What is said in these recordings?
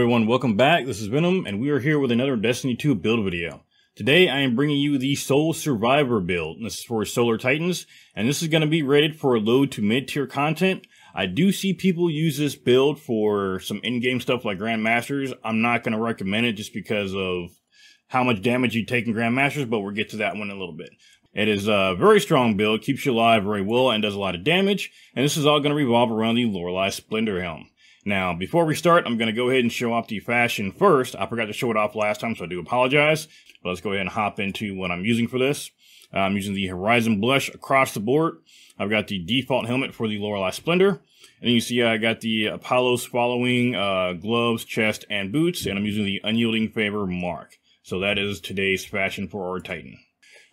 everyone, welcome back. This is Venom, and we are here with another Destiny 2 build video. Today I am bringing you the Soul Survivor build. This is for Solar Titans, and this is going to be rated for low to mid-tier content. I do see people use this build for some in-game stuff like Grandmasters. I'm not going to recommend it just because of how much damage you take in Grandmasters, but we'll get to that one in a little bit. It is a very strong build, keeps you alive very well, and does a lot of damage, and this is all going to revolve around the Loreley Splendor helm. Now, before we start, I'm going to go ahead and show off the fashion first. I forgot to show it off last time, so I do apologize. But let's go ahead and hop into what I'm using for this. I'm using the Horizon Blush across the board. I've got the default helmet for the Loreley Splendor. And you see I got the Apollo's following gloves, chest, and boots. And I'm using the Unyielding Favor mark. So that is today's fashion for our Titan.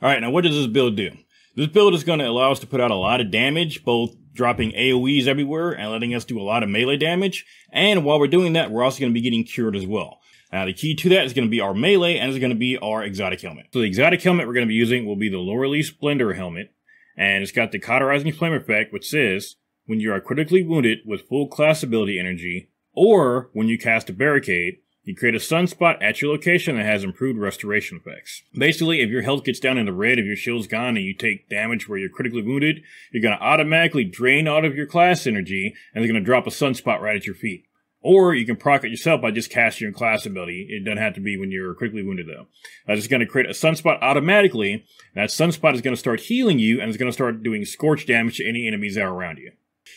Alright, now what does this build do? This build is going to allow us to put out a lot of damage, both dropping AoEs everywhere and letting us do a lot of melee damage. And while we're doing that, we're also going to be getting cured as well. Now, the key to that is going to be our melee, and it's going to be our exotic helmet. So the exotic helmet we're going to be using will be the Loreley Splendor helmet. And it's got the Cauterizing Flame effect, which says, when you are critically wounded with full class ability energy, or when you cast a barricade, you create a sunspot at your location that has improved restoration effects. Basically, if your health gets down in the red, if your shield's gone and you take damage where you're critically wounded, you're going to automatically drain out of your class energy, and they're going to drop a sunspot right at your feet. Or you can proc it yourself by just casting your class ability. It doesn't have to be when you're critically wounded, though. It's going to create a sunspot automatically. That sunspot is going to start healing you, and it's going to start doing scorch damage to any enemies that are around you.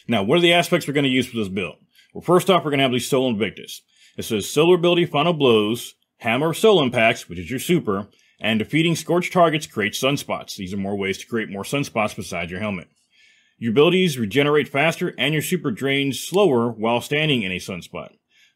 Now, what are the aspects we're going to use for this build? Well, first off, we're going to have the Soul Invictus. It says Solar Ability Final Blows, Hammer of Soul Impacts, which is your super, and defeating scorched targets creates sunspots. These are more ways to create more sunspots besides your helmet. Your abilities regenerate faster, and your super drains slower while standing in a sunspot.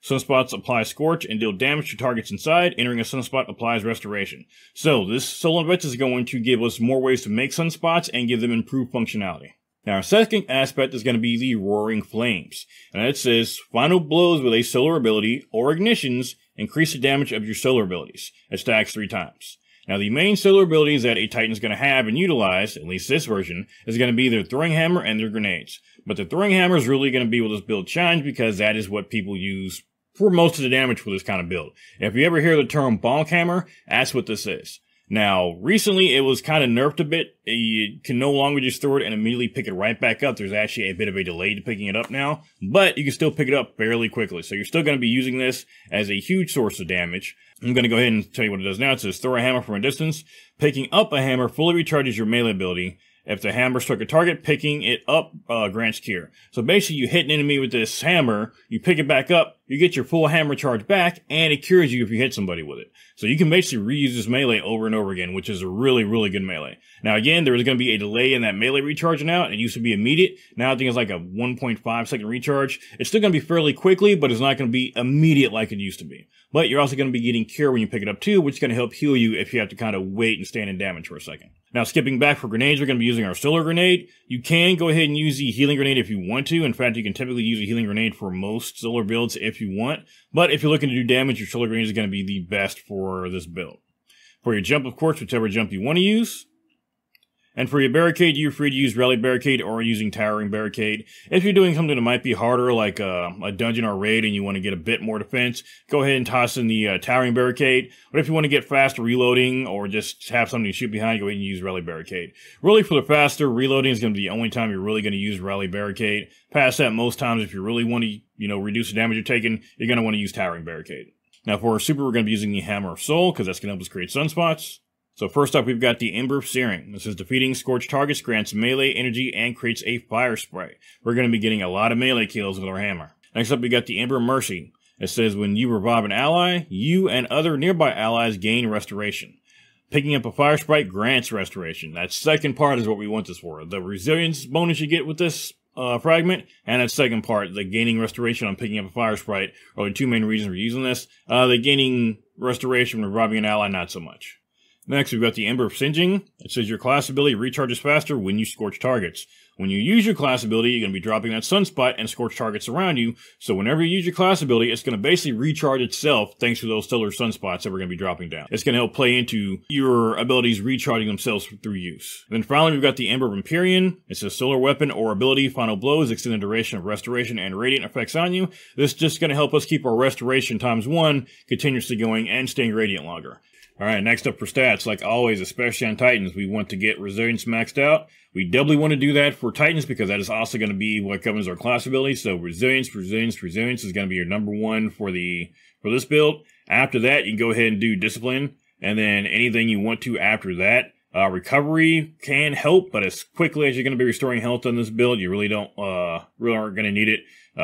Sunspots apply Scorch and deal damage to targets inside. Entering a sunspot applies Restoration. So, this Soul Invictus is going to give us more ways to make sunspots and give them improved functionality. Now, our second aspect is going to be the Roaring Flames. And it says, Final Blows with a Solar Ability or Ignitions increase the damage of your Solar Abilities. It stacks 3 times. Now, the main Solar Abilities that a Titan is going to have and utilize, at least this version, is going to be their Throwing Hammer and their Grenades. But the Throwing Hammer is really going to be where this build shines because that is what people use for most of the damage for this kind of build. If you ever hear the term Bonk Hammer, that's what this is. Now, recently it was kind of nerfed a bit. You can no longer just throw it and immediately pick it right back up. There's actually a bit of a delay to picking it up now, but you can still pick it up fairly quickly. So you're still going to be using this as a huge source of damage. I'm going to go ahead and tell you what it does now. It says throw a hammer from a distance. Picking up a hammer fully recharges your melee ability. If the hammer struck a target, picking it up grants cure. So basically, you hit an enemy with this hammer, you pick it back up, you get your full hammer charge back, and it cures you if you hit somebody with it. So you can basically reuse this melee over and over again, which is a really, really good melee. Now again, there is going to be a delay in that melee recharging out. It used to be immediate. Now I think it's like a 1.5 second recharge. It's still going to be fairly quickly, but it's not going to be immediate like it used to be. But you're also going to be getting cure when you pick it up too, which is going to help heal you if you have to kind of wait and stand in damage for a second. Now, skipping back for grenades, we're going to be using our Solar Grenade. You can go ahead and use the Healing Grenade if you want to. In fact, you can typically use a Healing Grenade for most Solar builds if you want. But if you're looking to do damage, your Solar Grenade is going to be the best for this build. For your jump, of course, whichever jump you want to use. And for your barricade, you're free to use Rally Barricade or using Towering Barricade. If you're doing something that might be harder, like a dungeon or raid, and you want to get a bit more defense, go ahead and toss in the Towering Barricade. But if you want to get faster reloading or just have something to shoot behind, go ahead and use Rally Barricade. Really, for the faster reloading is going to be the only time you're really going to use Rally Barricade. Past that, most times, if you really want to, reduce the damage you're taking, you're going to want to use Towering Barricade. Now, for our super, we're going to be using the Hammer of Soul, because that's going to help us create sunspots. So first up, we've got the Ember of Searing. This is defeating scorched targets, grants melee energy, and creates a fire spray. We're going to be getting a lot of melee kills with our hammer. Next up, we got the Ember of Mercy. It says when you revive an ally, you and other nearby allies gain restoration. Picking up a fire sprite grants restoration. That second part is what we want this for. The resilience bonus you get with this fragment, and that second part, the gaining restoration on picking up a fire sprite, are the two main reasons we're using this. The gaining restoration when reviving an ally, not so much. Next, we've got the Ember of Singeing. It says your class ability recharges faster when you scorch targets. When you use your class ability, you're going to be dropping that sunspot and scorch targets around you. So whenever you use your class ability, it's going to basically recharge itself thanks to those stellar sunspots that we're going to be dropping down. It's going to help play into your abilities recharging themselves through use. Then finally, we've got the Ember of Empyrean. It says solar weapon or ability, final blows, extended duration of restoration and radiant effects on you. This is just going to help us keep our restoration ×1 continuously going and staying radiant longer. Alright, next up for stats, like always, especially on Titans, we want to get Resilience maxed out. We doubly want to do that for Titans because that is also going to be what governs our class ability. So Resilience is going to be your #1 for this build. After that, you can go ahead and do Discipline, and then anything you want to after that. Recovery can help, but as quickly as you're going to be restoring health on this build, you really aren't going to need it.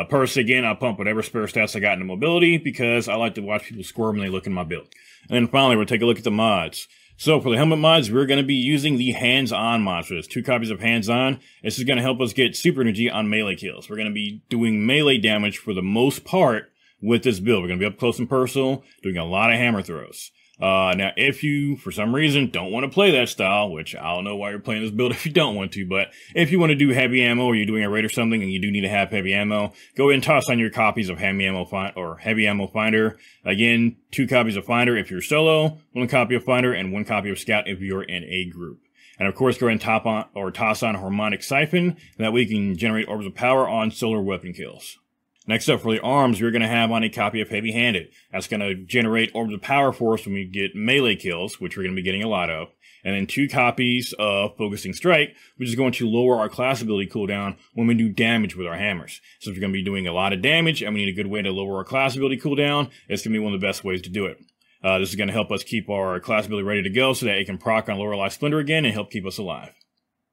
Personally, again, I'll pump whatever spare stats I got into mobility because I like to watch people squirm when they look in my build. And then finally, we'll take a look at the mods. So for the helmet mods, we're going to be using the hands-on mods for this. 2 copies of hands-on. This is going to help us get super energy on melee kills. We're going to be doing melee damage for the most part with this build. We're going to be up close and personal, doing a lot of hammer throws. Now, if you, for some reason, don't want to play that style, which I don't know why you're playing this build if you don't want to, but if you want to do heavy ammo or you're doing a raid or something and you do need to have heavy ammo, go ahead and toss on your copies of heavy ammo Finder. Again, 2 copies of Finder if you're solo, 1 copy of Finder, and 1 copy of Scout if you're in a group. And of course, go ahead and toss on Harmonic Siphon, that way you can generate orbs of power on solar weapon kills. Next up, for the arms, we're going to have on a copy of Heavy Handed. That's going to generate orbs of power for us when we get melee kills, which we're going to be getting a lot of. And then 2 copies of Focusing Strike, which is going to lower our class ability cooldown when we do damage with our hammers. So if you're going to be doing a lot of damage and we need a good way to lower our class ability cooldown, it's going to be one of the best ways to do it. This is going to help us keep our class ability ready to go so that it can proc on Loreley Splendor again and help keep us alive.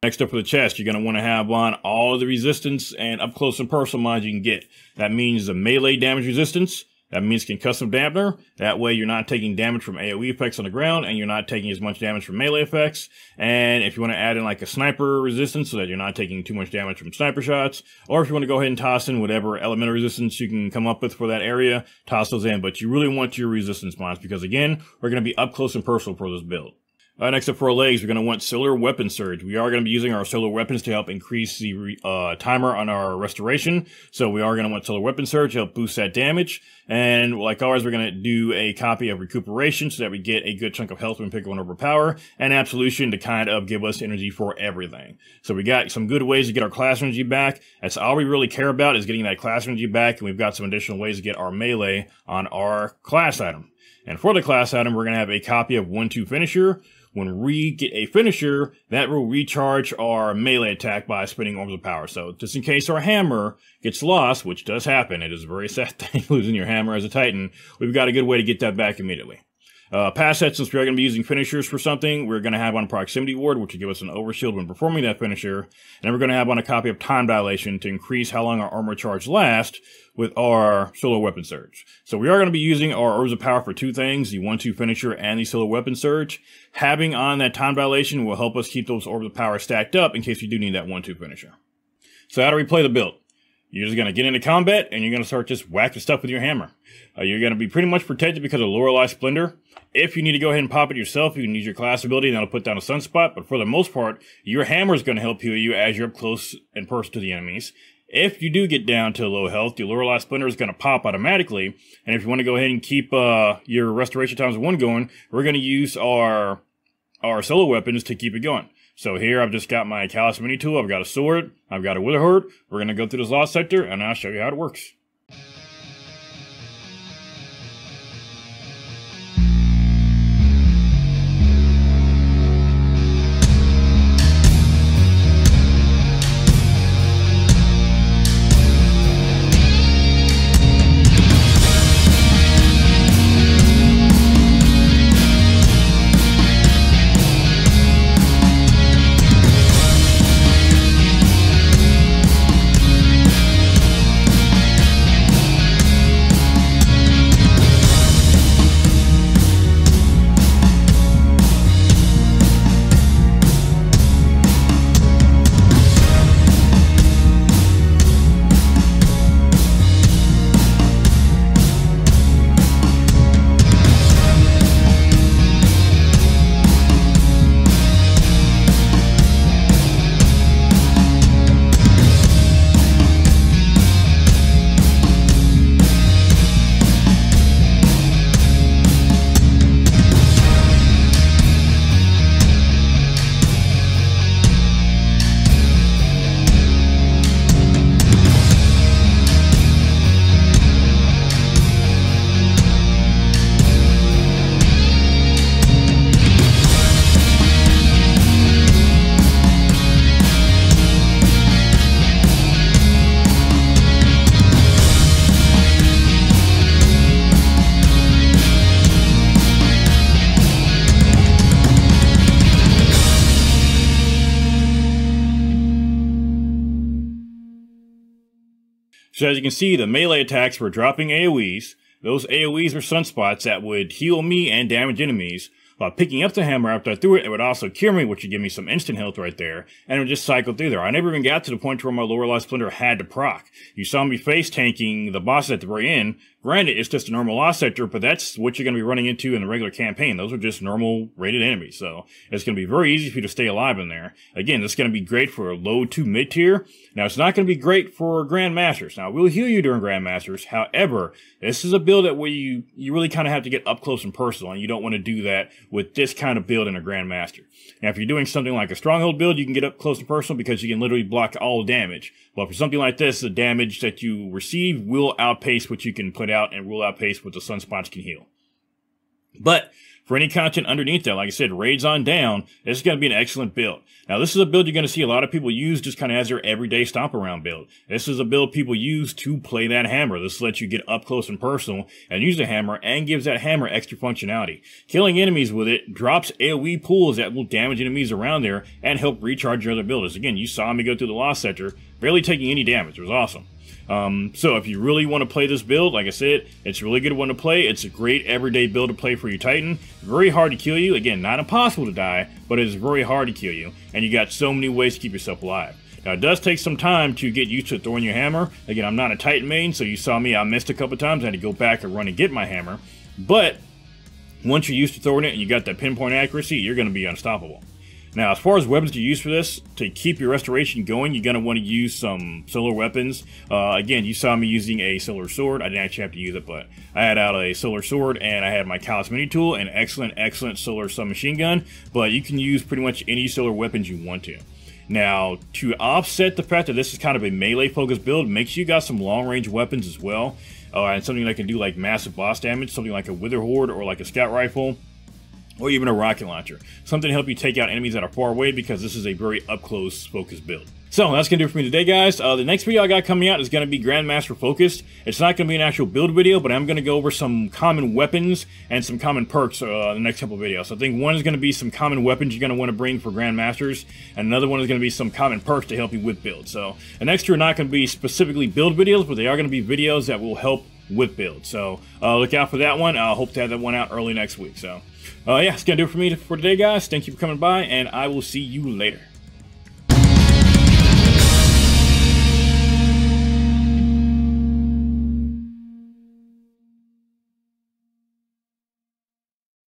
Next up for the chest, you're going to want to have on all of the resistance and up close and personal mods you can get. That means the melee damage resistance. That means concussive dampener. That way you're not taking damage from AoE effects on the ground and you're not taking as much damage from melee effects. And if you want to add in like a sniper resistance so that you're not taking too much damage from sniper shots, or if you want to go ahead and toss in whatever elemental resistance you can come up with for that area, toss those in. But you really want your resistance mods because again, we're going to be up close and personal for this build. Next up for our legs, we're going to want Solar Weapon Surge. We are going to be using our solar weapons to help increase the timer on our restoration. So we are going to want Solar Weapon Surge to help boost that damage. And like always, we're going to do a copy of Recuperation so that we get a good chunk of health when we pick one over power. And Absolution to kind of give us energy for everything. So we got some good ways to get our class energy back. That's all we really care about is getting that class energy back. And we've got some additional ways to get our melee on our class item. And for the class item, we're going to have a copy of 1-2 Finisher. When we get a finisher, that will recharge our melee attack by spinning orbs of power. So just in case our hammer gets lost, which does happen, it is a very sad thing losing your hammer as a Titan, we've got a good way to get that back immediately. Past that, since we are going to be using finishers for something, we're going to have on Proximity Ward, which will give us an overshield when performing that finisher. And then we're going to have on a copy of Time Dilation to increase how long our armor charge lasts with our Solar Weapon Surge. So we are going to be using our Orbs of Power for 2 things, the 1-2 Finisher and the Solar Weapon Surge. Having on that Time Dilation will help us keep those Orbs of Power stacked up in case we do need that 1-2 Finisher. So how do we play the build? You're just going to get into combat, and you're going to start just whacking stuff with your hammer. You're going to be pretty much protected because of Loreley Splendor. If you need to go ahead and pop it yourself, you can use your class ability, and that'll put down a sunspot. But for the most part, your hammer is going to help heal you as you're up close and personal to the enemies. If you do get down to low health, the Loreley Splendor is going to pop automatically. And if you want to go ahead and keep your restoration ×1 going, we're going to use our solo weapons to keep it going. So here I've just got my Callus Mini Tool, I've got a sword, I've got a Witherhoard. We're going to go through this lost sector, and I'll show you how it works. So as you can see, the melee attacks were dropping AoEs. Those AoEs were sunspots that would heal me and damage enemies. While picking up the hammer after I threw it, it would also cure me, which would give me some instant health right there, and it would just cycle through there. I never even got to the point where my Loreley Splendor had to proc. You saw me face tanking the boss at the very end. Granted, it's just a normal loss sector, but that's what you're going to be running into in the regular campaign. Those are just normal rated enemies, so it's going to be very easy for you to stay alive in there. Again, this is going to be great for a low to mid tier. Now, it's not going to be great for Grandmasters. Now, we'll heal you during Grandmasters. However, this is a build that where you really kind of have to get up close and personal, and you don't want to do that with this kind of build in a Grandmaster. Now, if you're doing something like a Stronghold build, you can get up close and personal because you can literally block all damage. But for something like this, the damage that you receive will outpace what you can put out and will outpace what the sunspots can heal. But for any content underneath that, like I said, raids on down, this is going to be an excellent build. Now, this is a build you're going to see a lot of people use just kind of as their everyday stomp around build. This is a build people use to play that hammer. This lets you get up close and personal and use the hammer and gives that hammer extra functionality. Killing enemies with it drops AoE pools that will damage enemies around there and help recharge your other builders. Again, you saw me go through the lost sector, barely taking any damage. It was awesome. So if you really want to play this build, like I said, it's a really good one to play. It's a great everyday build to play for your Titan. Very hard to kill you. Again, not impossible to die, but it is very hard to kill you. And you got so many ways to keep yourself alive. Now, it does take some time to get used to throwing your hammer. Again, I'm not a Titan main, so you saw me, I missed a couple times. I had to go back and run and get my hammer. But once you're used to throwing it and you got that pinpoint accuracy, you're going to be unstoppable. Now, as far as weapons to use for this, to keep your restoration going, you're going to want to use some solar weapons. Again, you saw me using a solar sword. I didn't actually have to use it, but I had out a solar sword, and I had my Callus mini tool, and excellent solar submachine gun. But you can use pretty much any solar weapons you want to. Now, to offset the fact that this is kind of a melee-focused build, make sure you got some long-range weapons as well. And something that can do like massive boss damage, something like a Wither Horde or like a Scout Rifle, or even a rocket launcher. Something to help you take out enemies that are far away, because this is a very up-close focused build. So that's going to do it for me today, guys. The next video I got coming out is going to be Grandmaster focused. It's not going to be an actual build video, but I'm going to go over some common weapons and some common perks in the next couple of videos. So I think one is going to be some common weapons you're going to want to bring for Grandmasters, and another one is going to be some common perks to help you with builds. So the next two are not going to be specifically build videos, but they are going to be videos that will help with builds. So look out for that one. I hope to have that one out early next week. So yeah, it's going to do it for me for today, guys. Thank you for coming by, and I will see you later.